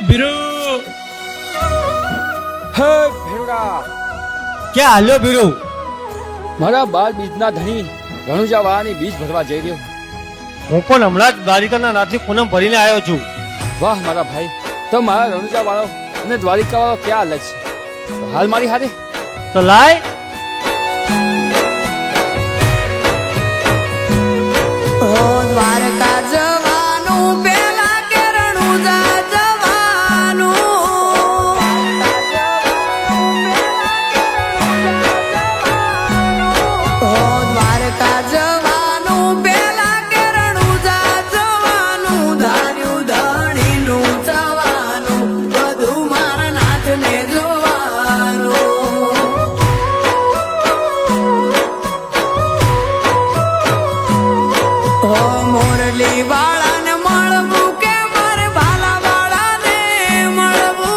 બીરુ હે ભેરુડા, ક્યાં હાલ્યો બીરુ? મારા બાર બીજના ધણી રણુજા વાળાની બીજ ભરવા જઈ રહ્યો. હું પણ હમણાં જ દ્વારિકાના નાથની પૂનમ ભરીને આવ્યો છું. વાહ મારા ભાઈ, તો મારા રણુજા વાળો અને દ્વારિકા વાળો ક્યાં અલગ છે? હાલ મારી હારે તો લાય. દ્વારકા જવાનું પેલા કે રણુજા જવાનું. દ્વારકા જવાનું પેલા કે રણુજા જવાનું. ધાર્યું ધણીનું જવાનું, બધું મારા નાથને જોવાનું. મોરલી વાળા ને મળવું કે મારે ભાલા વાળા ને મળવું.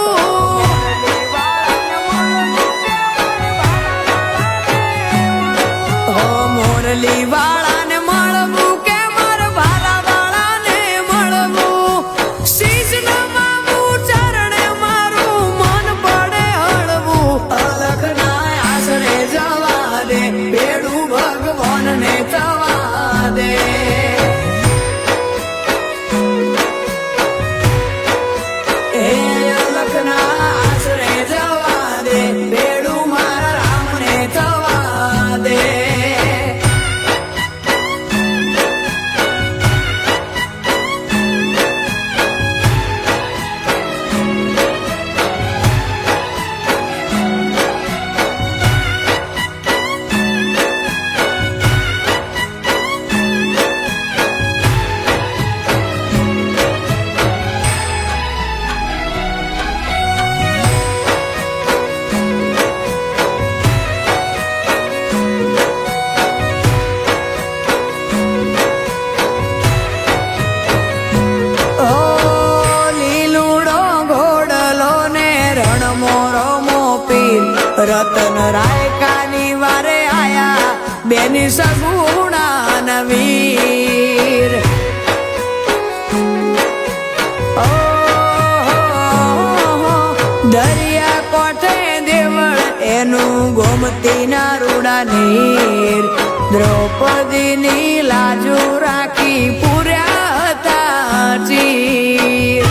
મોરલી વાળા ને મળવું કે મારે ભાલા વાળા ને મળવું. શીશ નમાવું ચરણે મારું મન પડે હળવું. અલખ ના આશરે જવા દે, બેડું ભગવાન ને જવા દે. રતન રાયકાની વારે આયા બેની સગુણા નવીર. દરિયા કોઠે દેવળ એનું ગોમતી ના રૂડા નીર. દ્રૌપદીની લાજુ રાખી પૂર્યા હતા ચીર.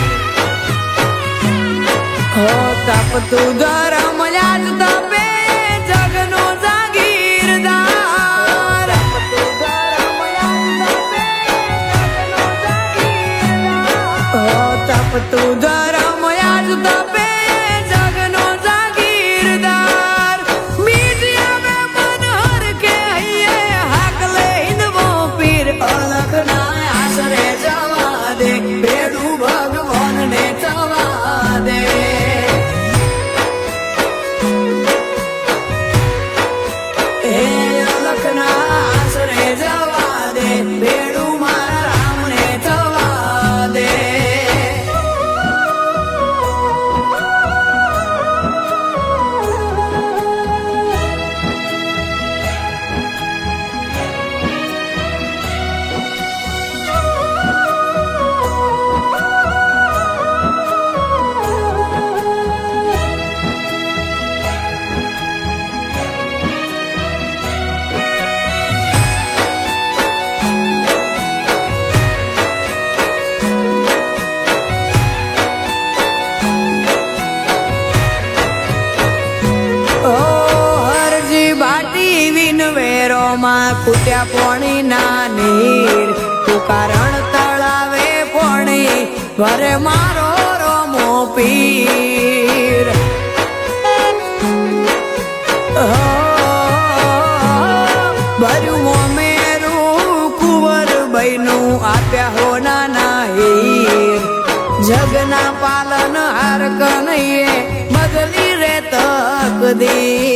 તપતું ધરમ યાદ તપે જગનો જાગીરદાર. તપતું ધરમ યાદ તપે જગનો જાગીરદાર. બીજ આવે મન હર કે હૈયે હાકલે હિંદવો પીર. અલખ ના આશરે જવા દે, બેડું ભગવાન ને જવા દે. કુટ્યા પોણી ના નીર. તુકારણ તળાવે પોણી ઘરે મારો રોમો પીર. ભર્યું મોમેરું કુંવર બૈનું આપ્યા હો નાના હીર. જગના પાલન હાર કનૈયે બદલી રે તકદીર.